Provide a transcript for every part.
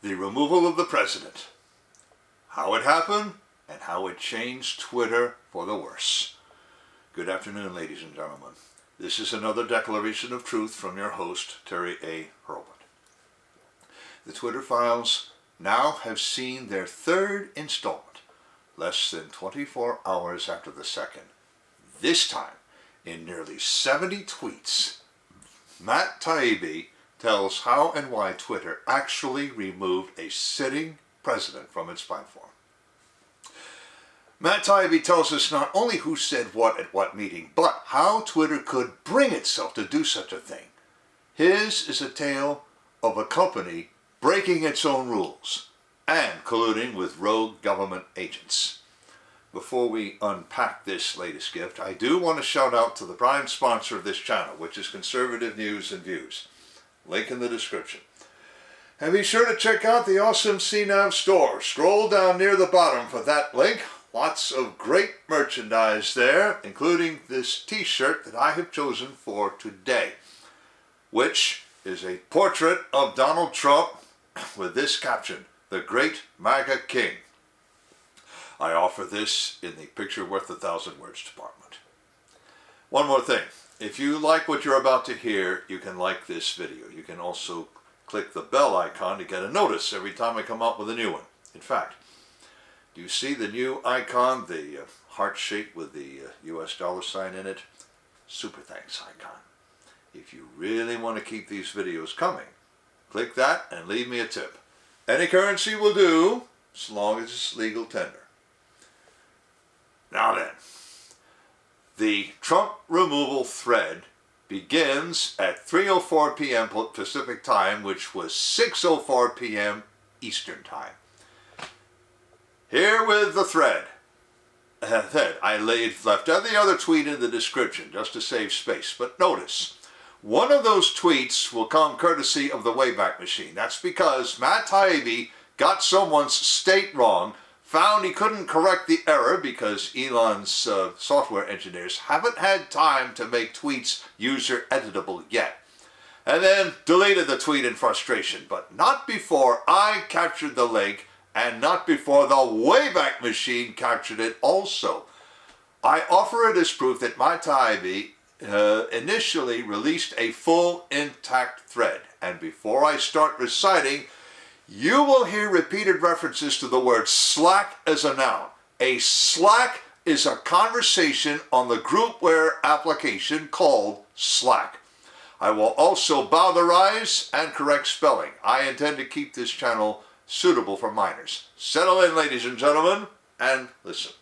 the removal of the president, how it happened, and how it changed Twitter for the worse. Good afternoon, ladies and gentlemen. This is another declaration of truth from your host, Terry A. Hurlbut. The Twitter files now have seen their third installment, less than 24 hours after the second. This time, in nearly 70 tweets, Matt Taibbi tells how and why Twitter actually removed a sitting president from its platform. Matt Taibbi tells us not only who said what at what meeting, but how Twitter could bring itself to do such a thing. His is a tale of a company breaking its own rules and colluding with rogue government agents. Before we unpack this latest gift, I do want to shout out to the prime sponsor of this channel, which is Conservative News and Views. Link in the description. And be sure to check out the awesome CNAV Store. Scroll down near the bottom for that link. Lots of great merchandise there, including this t-shirt that I have chosen for today, which is a portrait of Donald Trump with this caption, "The Great MAGA King." I offer this in the picture worth 1,000 words department. One more thing. If you like what you're about to hear, you can like this video. You can also click the bell icon to get a notice every time I come out with a new one. In fact, do you see the new icon, the heart shape with the US dollar sign in it? Super thanks icon. If you really want to keep these videos coming, click that and leave me a tip. Any currency will do, as long as it's legal tender. Now then, the Trump removal thread begins at 3:04 p.m. Pacific time, which was 6:04 p.m. Eastern time. Here with the thread. I left every other tweet in the description just to save space. But notice, one of those tweets will come courtesy of the Wayback Machine. That's because Matt Taibbi got someone's state wrong, found he couldn't correct the error because Elon's software engineers haven't had time to make tweets user editable yet, and then deleted the tweet in frustration, but not before I captured the link and not before the Wayback Machine captured it also. I offer it as proof that Matt Taibbi initially released a full intact thread, and before I start reciting, you will hear repeated references to the word Slack as a noun. A Slack is a conversation on the groupware application called Slack. I will also bowderize and correct spelling. I intend to keep this channel suitable for minors. Settle in, ladies and gentlemen, and listen.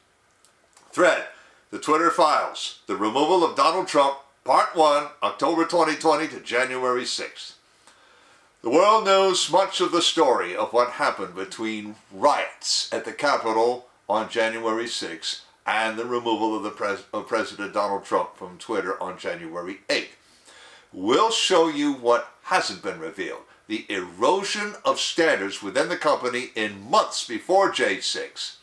Thread, the Twitter files, the removal of Donald Trump, Part 1, October 2020 to January 6th. The world knows much of the story of what happened between riots at the Capitol on January 6th and the removal of President Donald Trump from Twitter on January 8th. We'll show you what hasn't been revealed, the erosion of standards within the company in months before J6,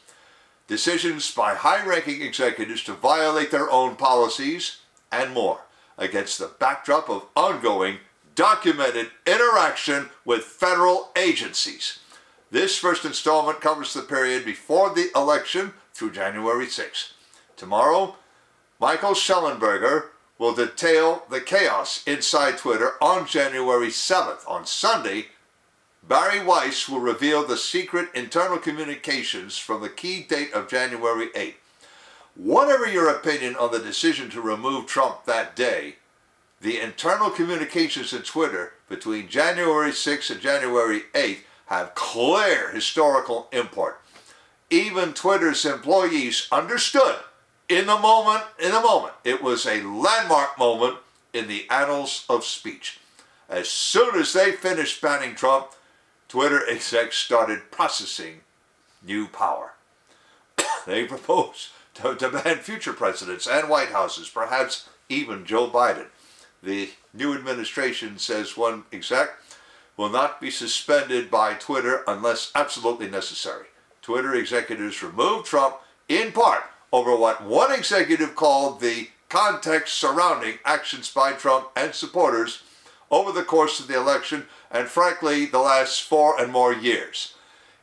decisions by high-ranking executives to violate their own policies, and more, against the backdrop of ongoing documented interaction with federal agencies. This first installment covers the period before the election through January 6th. Tomorrow, Michael Schellenberger will detail the chaos inside Twitter on January 7th. On Sunday, Barry Weiss will reveal the secret internal communications from the key date of January 8th. Whatever your opinion on the decision to remove Trump that day, the internal communications in Twitter between January 6th and January 8th have clear historical import. Even Twitter's employees understood in the moment. It was a landmark moment in the annals of speech. As soon as they finished banning Trump, Twitter execs started processing new power. They proposed to ban future presidents and White Houses, perhaps even Joe Biden. The new administration, says one exec, will not be suspended by Twitter unless absolutely necessary. Twitter executives removed Trump in part over what one executive called the context surrounding actions by Trump and supporters over the course of the election and, frankly, the last 4 and more years.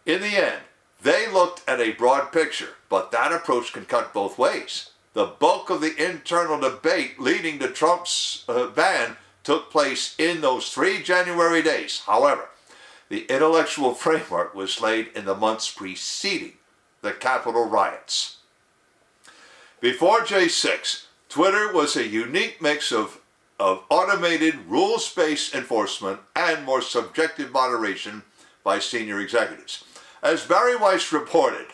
In the end, they looked at a broad picture, but that approach can cut both ways. The bulk of the internal debate leading to Trump's ban took place in those 3 January days. However, the intellectual framework was laid in the months preceding the Capitol riots. Before J6, Twitter was a unique mix of automated, rules-based enforcement and more subjective moderation by senior executives. As Barry Weiss reported,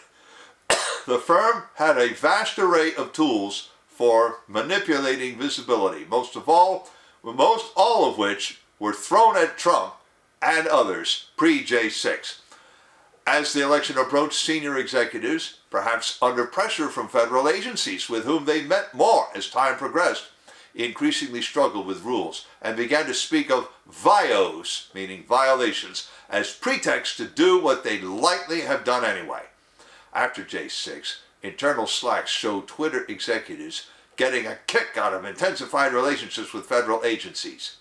the firm had a vast array of tools for manipulating visibility, most all of which were thrown at Trump and others pre-J6. As the election approached, senior executives, perhaps under pressure from federal agencies with whom they met more as time progressed, increasingly struggled with rules and began to speak of VIOs, meaning violations, as pretext to do what they'd likely have done anyway. After J6, internal Slacks showed Twitter executives getting a kick out of intensified relationships with federal agencies.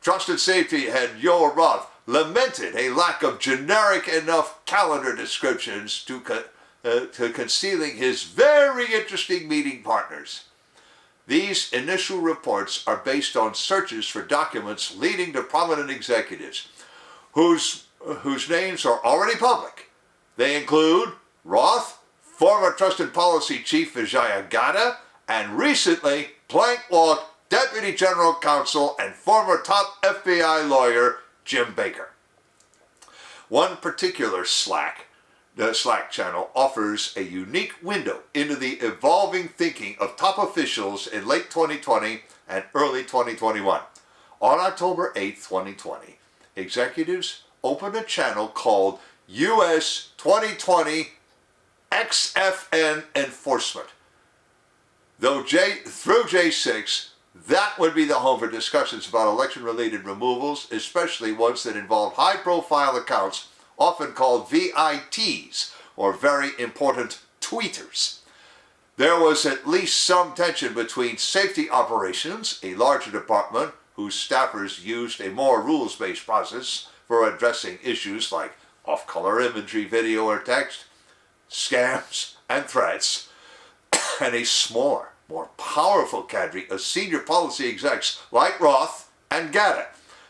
Trusted Safety head Joel Roth lamented a lack of generic enough calendar descriptions to concealing his very interesting meeting partners. These initial reports are based on searches for documents leading to prominent executives whose names are already public. They include Roth, former Trusted Policy Chief Vijaya Gadde, and recently Plank Walk Deputy General Counsel and former top FBI lawyer Jim Baker. One particular Slack channel offers a unique window into the evolving thinking of top officials in late 2020 and early 2021. On October 8, 2020, executives opened a channel called U.S. 2020 XFN Enforcement. Through J6, that would be the home for discussions about election-related removals, especially ones that involve high-profile accounts, often called VITs, or very important tweeters. There was at least some tension between safety operations, a larger department whose staffers used a more rules-based process for addressing issues like off-color imagery, video, or text, scams, and threats, and a smaller, more powerful cadre of senior policy execs like Roth and Gadde.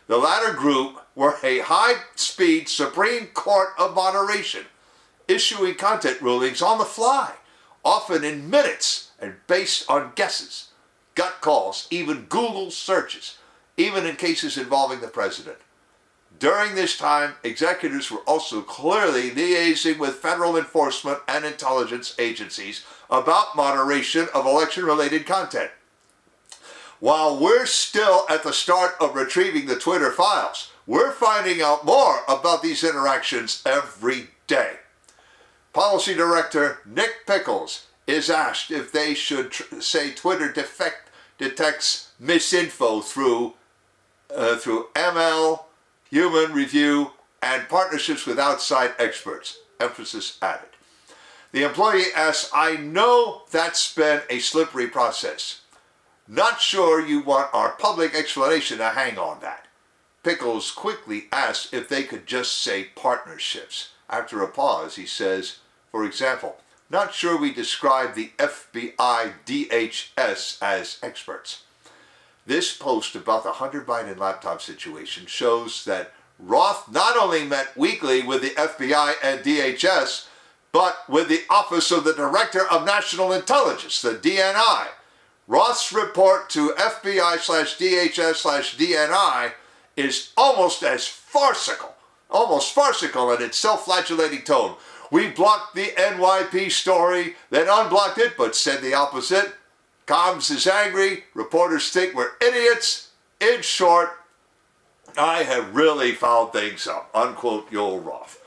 The latter group were a high-speed Supreme Court of moderation, issuing content rulings on the fly, often in minutes and based on guesses, gut calls, even Google searches, even in cases involving the president. During this time, executives were also clearly liaising with federal enforcement and intelligence agencies about moderation of election-related content. While we're still at the start of retrieving the Twitter files, we're finding out more about these interactions every day. Policy Director Nick Pickles is asked if they should say Twitter detects misinfo through ML, human review, and partnerships with outside experts. Emphasis added. The employee asks, I know that's been a slippery process. Not sure you want our public explanation to hang on that. Pickles quickly asked if they could just say partnerships. After a pause, he says, for example, not sure we describe the FBI DHS as experts. This post about the Hunter Biden laptop situation shows that Roth not only met weekly with the FBI and DHS, but with the Office of the Director of National Intelligence, the DNI. Roth's report to FBI/DHS/DNI is almost farcical in its self-flagellating tone. We blocked the NYP story, then unblocked it, but said the opposite. Comms is angry, reporters think we're idiots. In short, I have really fouled things up, unquote Joel Roth.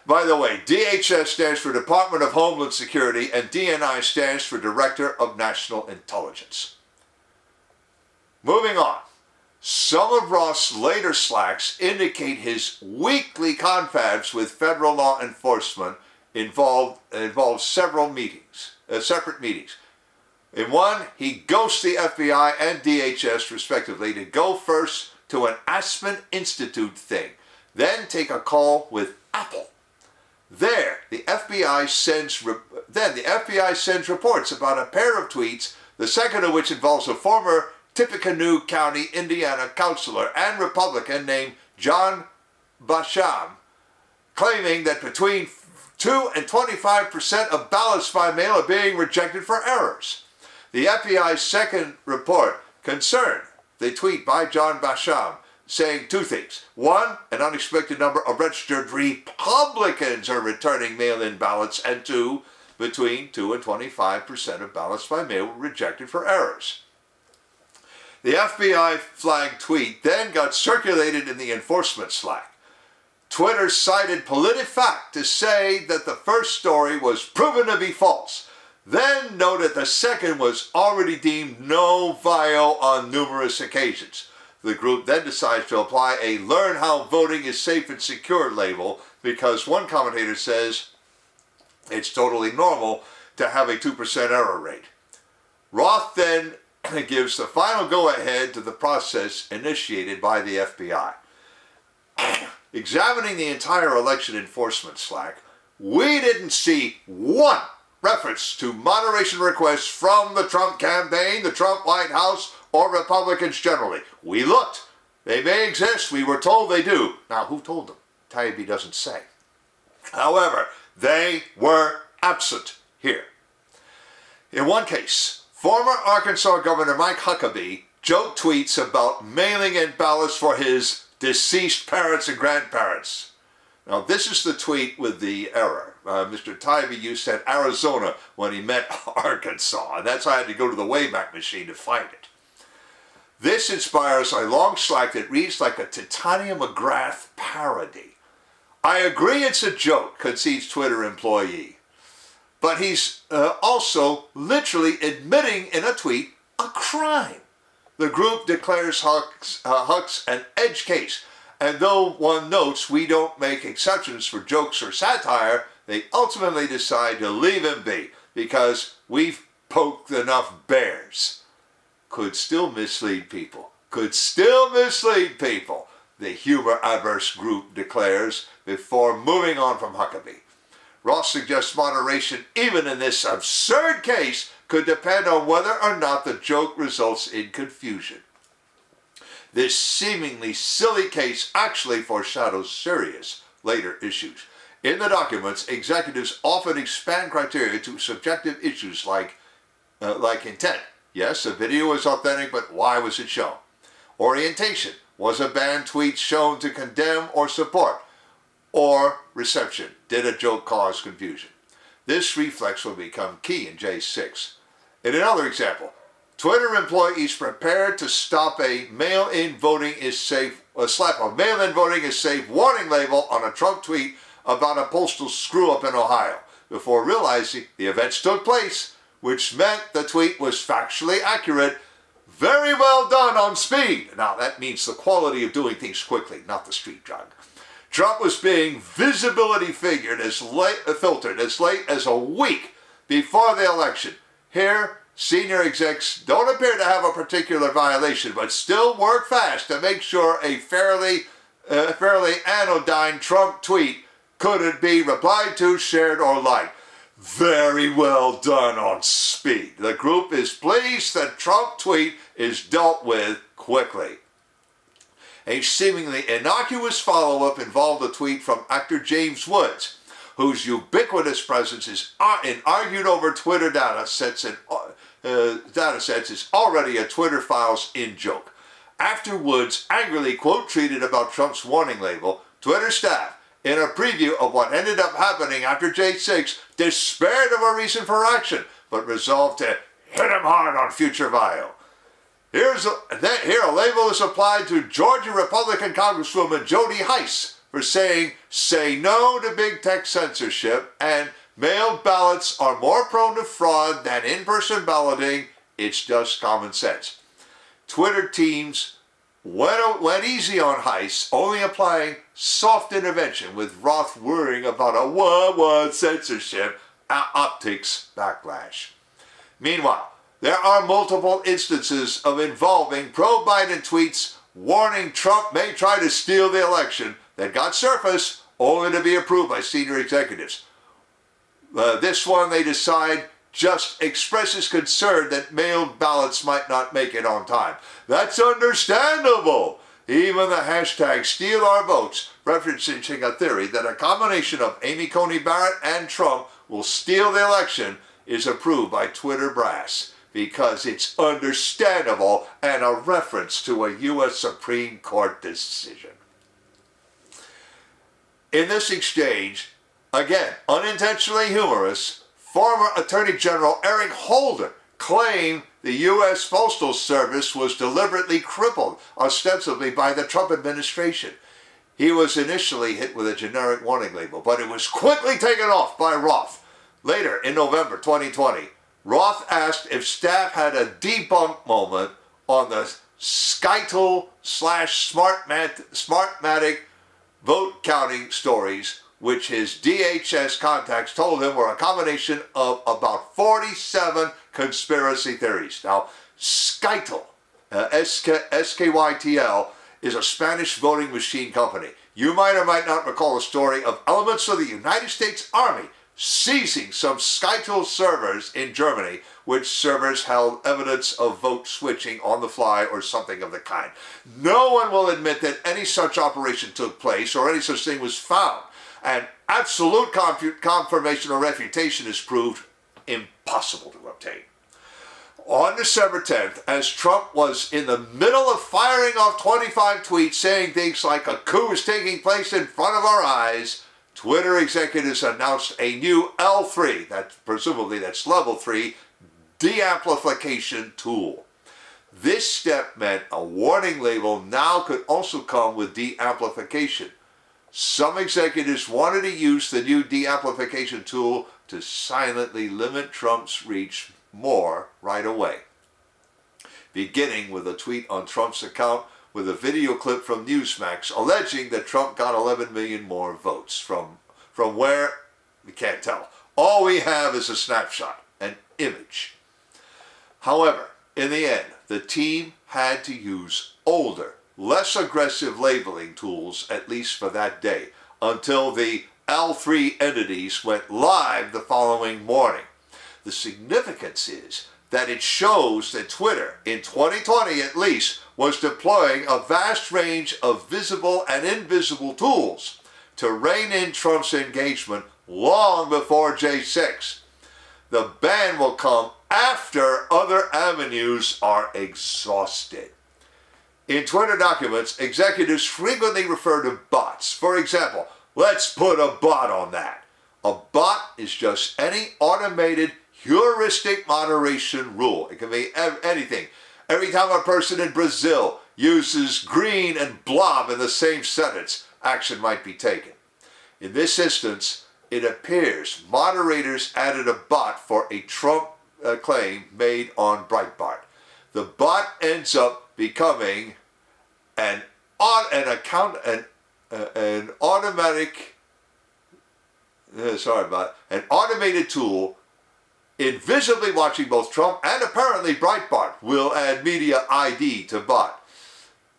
By the way, DHS stands for Department of Homeland Security and DNI stands for Director of National Intelligence. Moving on. Some of Roth's later slacks indicate his weekly confabs with federal law enforcement involved several separate meetings. In one, he ghosts the FBI and DHS respectively to go first to an Aspen Institute thing. Then take a call with Apple. There, the FBI sends reports about a pair of tweets, the second of which involves a former Tippecanoe County, Indiana councilor and Republican named John Basham, claiming that between 2 and 25% of ballots by mail are being rejected for errors. The FBI's second report concerned the tweet by John Basham, saying two things. One, an unexpected number of registered Republicans are returning mail-in ballots, and two, between 2 and 25% of ballots by mail were rejected for errors. The FBI flagged tweet then got circulated in the enforcement Slack. Twitter cited PolitiFact to say that the first story was proven to be false, then noted the second was already deemed no viol on numerous occasions. The group then decides to apply a "Learn How Voting is Safe and Secure" label because one commentator says it's totally normal to have a 2% error rate. Roth then gives the final go-ahead to the process initiated by the FBI. Examining the entire election enforcement Slack, we didn't see one reference to moderation requests from the Trump campaign, the Trump White House, or Republicans generally. We looked. They may exist. We were told they do. Now, who told them? Taibbi doesn't say. However, they were absent here. In one case, former Arkansas Governor Mike Huckabee joked tweets about mailing in ballots for his deceased parents and grandparents. Now, this is the tweet with the error. Mr. Taibbi, you said Arizona when he meant Arkansas, and that's why I had to go to the Wayback Machine to find it. This inspires a long Slack that reads like a Titania McGrath parody. I agree it's a joke, concedes Twitter employee. But he's also literally admitting in a tweet a crime. The group declares Huck's an edge case, and though one notes we don't make exceptions for jokes or satire, they ultimately decide to leave him be because we've poked enough bears. Could still mislead people. Could still mislead people, the humor-averse group declares before moving on from Huckabee. Ross suggests moderation, even in this absurd case, could depend on whether or not the joke results in confusion. This seemingly silly case actually foreshadows serious later issues. In the documents, executives often expand criteria to subjective issues like intent. Yes, the video is authentic, but why was it shown? Orientation. Was a banned tweet shown to condemn or support? Or reception. Did a joke cause confusion? This reflex will become key in J6. In another example, Twitter employees prepared to stop a mail-in voting is safe, slap a mail-in voting is safe warning label on a Trump tweet about a postal screw-up in Ohio before realizing the events took place, which meant the tweet was factually accurate. Very well done on speed. Now, that means the quality of doing things quickly, not the street drug. Trump was being visibility filtered as late as a week before the election. Here, senior execs don't appear to have a particular violation, but still work fast to make sure a fairly anodyne Trump tweet couldn't be replied to, shared, or liked. Very well done on speed. The group is pleased that Trump tweet is dealt with quickly. A seemingly innocuous follow-up involved a tweet from actor James Woods, whose ubiquitous presence in argued over Twitter data sets is already a Twitter Files in-joke. After Woods angrily quote-tweeted about Trump's warning label, Twitter staff, in a preview of what ended up happening after J6, despaired of a reason for action, but resolved to hit him hard on future viol. Here a label is applied to Georgia Republican Congresswoman Jody Hice for saying, "Say no to big tech censorship," and "mailed ballots are more prone to fraud than in-person balloting. It's just common sense." Twitter teams went easy on Hice, only applying soft intervention, with Roth worrying about a what censorship optics backlash. Meanwhile, there are multiple instances of involving pro-Biden tweets warning Trump may try to steal the election that got surfaced only to be approved by senior executives. This one, they decide, just expresses concern that mailed ballots might not make it on time. That's understandable. Even the hashtag Steal Our Votes, referencing a theory that a combination of Amy Coney Barrett and Trump will steal the election, is approved by Twitter brass because it's understandable and a reference to a U.S. Supreme Court decision. In this exchange, again, unintentionally humorous, former Attorney General Eric Holder claimed the U.S. Postal Service was deliberately crippled, ostensibly by the Trump administration. He was initially hit with a generic warning label, but it was quickly taken off by Roth. Later, in November 2020, Roth asked if staff had a debunk moment on the Smartmatic vote counting stories, which his DHS contacts told him were a combination of about 47 conspiracy theories. Now, Skytl, S-K-Y-T-L, is a Spanish voting machine company. You might or might not recall a story of elements of the United States Army seizing some Skytl servers in Germany, which servers held evidence of vote switching on the fly or something of the kind. No one will admit that any such operation took place or any such thing was found. And absolute confirmation or refutation is proved impossible to obtain. On December 10th, as Trump was in the middle of firing off 25 tweets saying things like a coup is taking place in front of our eyes, Twitter executives announced a new L3, that's level 3, de-amplification tool. This step meant a warning label now could also come with de-amplification. Some executives wanted to use the new de-amplification tool to silently limit Trump's reach more right away. Beginning with a tweet on Trump's account with a video clip from Newsmax alleging that Trump got 11 million more votes. From where? We can't tell. All we have is a snapshot, an image. However, in the end, the team had to use older, less aggressive labeling tools, at least for that day, until the L3 entities went live the following morning. The significance is that it shows that Twitter, in 2020 at least, was deploying a vast range of visible and invisible tools to rein in Trump's engagement long before J6. The ban will come after other avenues are exhausted. In Twitter documents, executives frequently refer to bots. For example, let's put a bot on that. A bot is just any automated heuristic moderation rule. It can be anything. Every time a person in Brazil uses green and blob in the same sentence, action might be taken. In this instance, it appears moderators added a bot for a Trump claim made on Breitbart. The bot ends up becoming an automated tool invisibly watching both Trump and apparently Breitbart. Will add media ID to bot.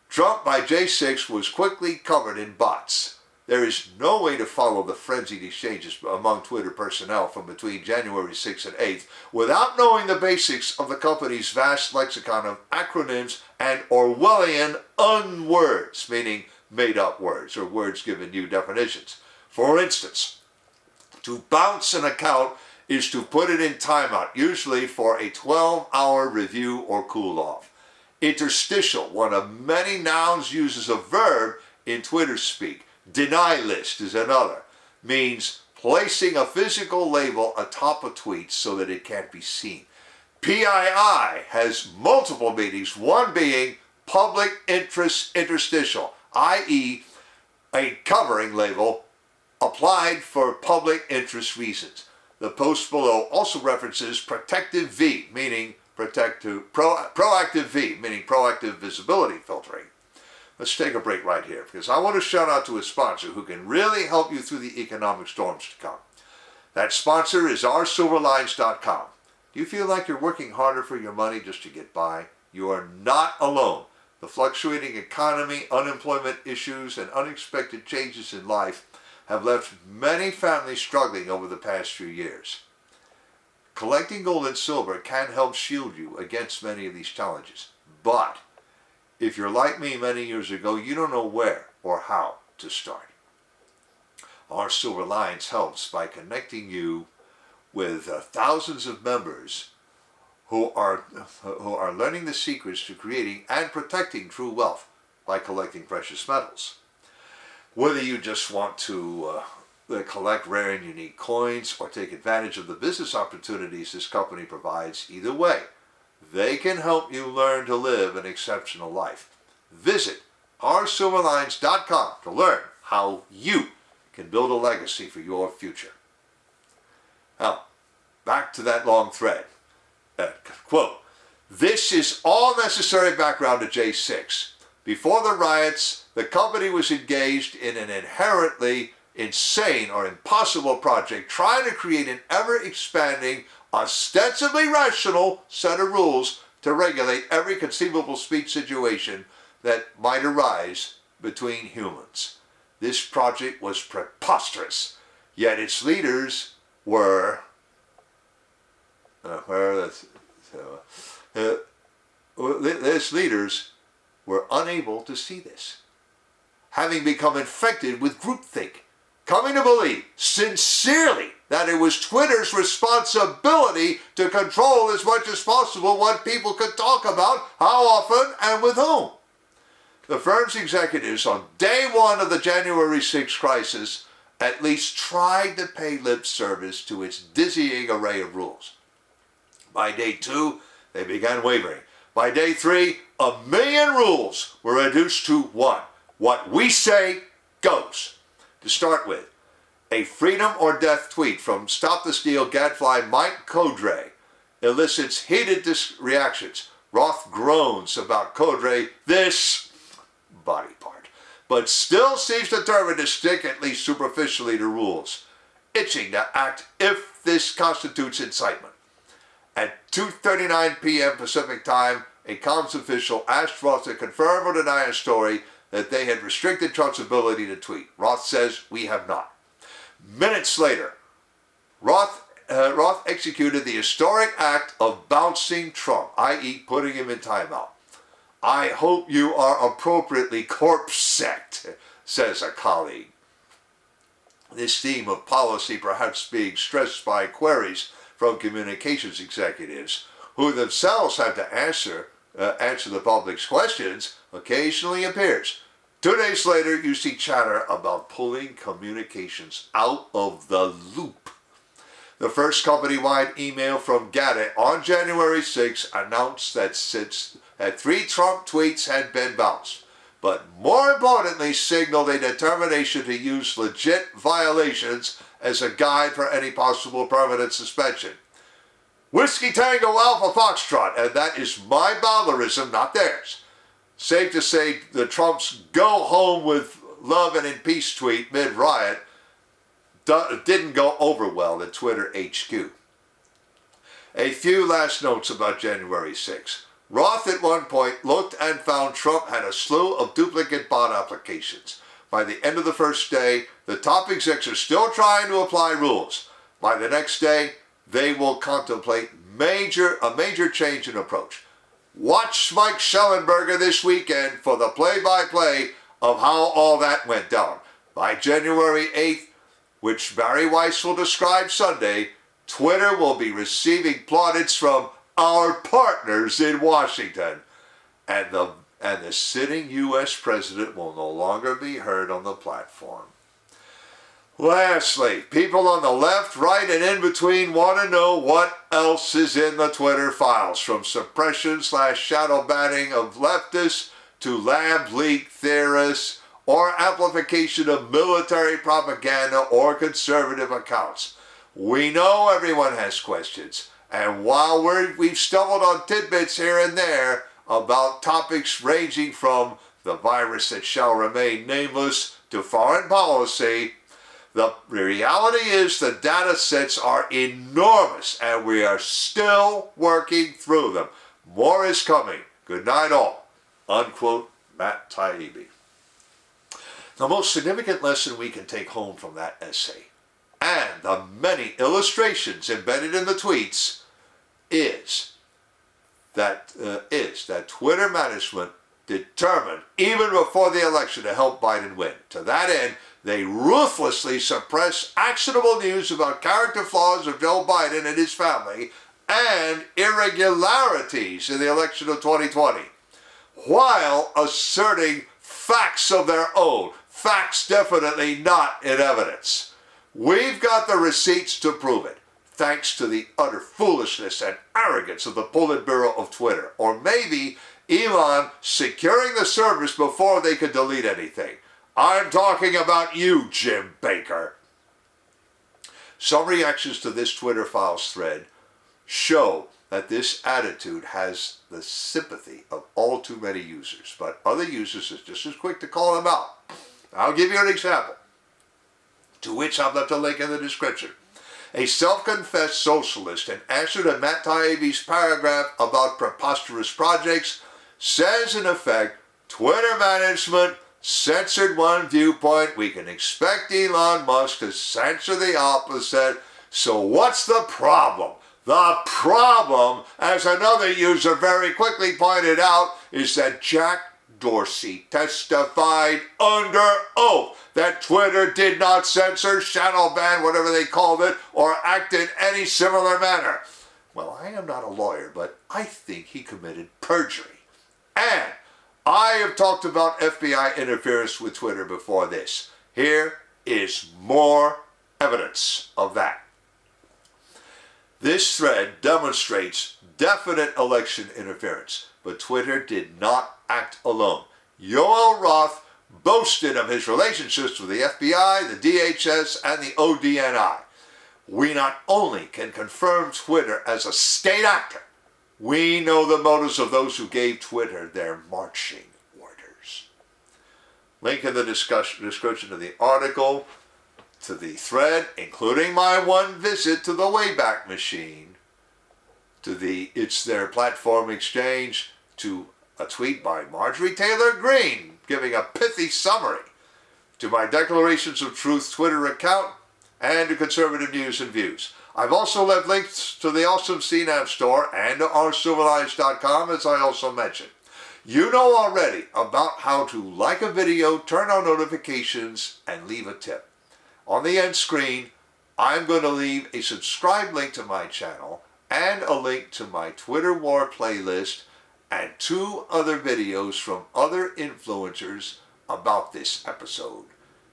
Trump by J6 was quickly covered in bots. There is no way to follow the frenzied exchanges among Twitter personnel from between January 6th and 8th without knowing the basics of the company's vast lexicon of acronyms and Orwellian unwords, meaning made-up words or words given new definitions. For instance, to bounce an account is to put it in timeout, usually for a 12-hour review or cool-off. Interstitial, one of many nouns, uses a verb in Twitter speak. Deny list is another. Means placing a physical label atop a tweet so that it can't be seen. PII has multiple meanings, one being public interest interstitial, i.e. a covering label applied for public interest reasons. The post below also references protective V, meaning proactive V, meaning proactive visibility filtering. Let's take a break right here because I want to shout out to a sponsor who can really help you through the economic storms to come. That sponsor is oursilverlines.com. Do you feel like you're working harder for your money just to get by? You are not alone. The fluctuating economy, unemployment issues, and unexpected changes in life have left many families struggling over the past few years. Collecting gold and silver can help shield you against many of these challenges. But if you're like me many years ago, you don't know where or how to start. Our Silver Alliance helps by connecting you with thousands of members who are learning the secrets to creating and protecting true wealth by collecting precious metals. Whether you just want to collect rare and unique coins or take advantage of the business opportunities this company provides, either way, they can help you learn to live an exceptional life. Visit oursilveralliance.com to learn how you can build a legacy for your future. Now, back to that long thread. Quote, "This is all necessary background to J6. Before the riots, the company was engaged in an inherently insane or impossible project trying to create an ever-expanding, ostensibly rational set of rules to regulate every conceivable speech situation that might arise between humans. This project was preposterous, yet its leaders were unable to see this, having become infected with groupthink, coming to believe sincerely that it was Twitter's responsibility to control as much as possible what people could talk about, how often, and with whom. The firm's executives on day one of the January 6th crisis at least tried to pay lip service to its dizzying array of rules. By day 2, they began wavering. By day 3, 1,000,000 rules were reduced to 1. What we say goes. To start with, a freedom or death tweet from Stop the Steal gadfly Mike Codre elicits heated reactions. Roth groans about Codre, this body part, but still seems determined to stick at least superficially to rules, itching to act if this constitutes incitement. At 2:39 p.m. Pacific time, a comms official asked Roth to confirm or deny a story that they had restricted Trump's ability to tweet. Roth says, "We have not." Minutes later, Roth executed the historic act of bouncing Trump, i.e. putting him in timeout. "I hope you are appropriately corpse-sect," says a colleague. This theme of policy perhaps being stressed by queries from communications executives who themselves have to answer the public's questions occasionally appears. 2 days later, you see chatter about pulling communications out of the loop. The first company-wide email from Gadget on January 6 announced that 3 Trump tweets had been bounced, but more importantly signaled a determination to use legit violations as a guide for any possible permanent suspension. Whiskey Tango Alpha Foxtrot, and that is my Bowlerism, not theirs. Safe to say the Trump's go home with love and in peace tweet mid-riot didn't go over well at Twitter HQ. A few last notes about January 6. Roth at one point looked and found Trump had a slew of duplicate bot applications. By the end of the first day, the top execs are still trying to apply rules. By the next day, they will contemplate a major change in approach. Watch Mike Schellenberger this weekend for the play-by-play of how all that went down. By January 8th, which Barry Weiss will describe Sunday, Twitter will be receiving plaudits from our partners in Washington, and the sitting U.S. president will no longer be heard on the platform. Lastly, people on the left, right, and in between want to know what else is in the Twitter files, from suppression/shadow banning of leftists to lab leak theorists or amplification of military propaganda or conservative accounts. We know everyone has questions, and while we've stumbled on tidbits here and there about topics ranging from the virus that shall remain nameless to foreign policy, the reality is the data sets are enormous, and we are still working through them. More is coming. Good night, all. unquote, Matt Taibbi. The most significant lesson we can take home from that essay, and the many illustrations embedded in the tweets, is that Twitter management determined, even before the election, to help Biden win. To that end, they ruthlessly suppress actionable news about character flaws of Joe Biden and his family and irregularities in the election of 2020, while asserting facts of their own. Facts definitely not in evidence. We've got the receipts to prove it, thanks to the utter foolishness and arrogance of the Politburo of Twitter, or maybe Elon securing the service before they could delete anything. I'm talking about you, Jim Baker. Some reactions to this Twitter Files thread show that this attitude has the sympathy of all too many users, but other users are just as quick to call them out. I'll give you an example, to which I've left a link in the description. A self-confessed socialist, in answer to Matt Taibbi's paragraph about preposterous projects, says in effect, Twitter management censored one viewpoint, we can expect Elon Musk to censor the opposite, so what's the problem? The problem, as another user very quickly pointed out, is that Jack Dorsey testified under oath that Twitter did not censor, shadow ban, whatever they called it, or act in any similar manner. Well, I am not a lawyer, but I think he committed perjury. And I have talked about FBI interference with Twitter before this. Here is more evidence of that. This thread demonstrates definite election interference, but Twitter did not act alone. Yoel Roth boasted of his relationships with the FBI, the DHS, and the ODNI. We not only can confirm Twitter as a state actor, we know the motives of those who gave Twitter their marching orders. Link in the description of the article, to the thread, including my one visit to the Wayback Machine, to the It's Their Platform exchange, to a tweet by Marjorie Taylor Greene giving a pithy summary, to my Declarations of Truth Twitter account, and to Conservative News and Views. I've also left links to the awesome CNAV Store and to ourcivilized.com, as I also mentioned. You know already about how to like a video, turn on notifications, and leave a tip. On the end screen, I'm going to leave a subscribe link to my channel and a link to my Twitter War playlist and 2 other videos from other influencers about this episode.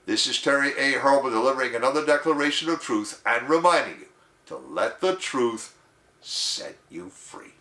This is Terry A. Hurlbut delivering another declaration of truth and reminding you to let the truth set you free.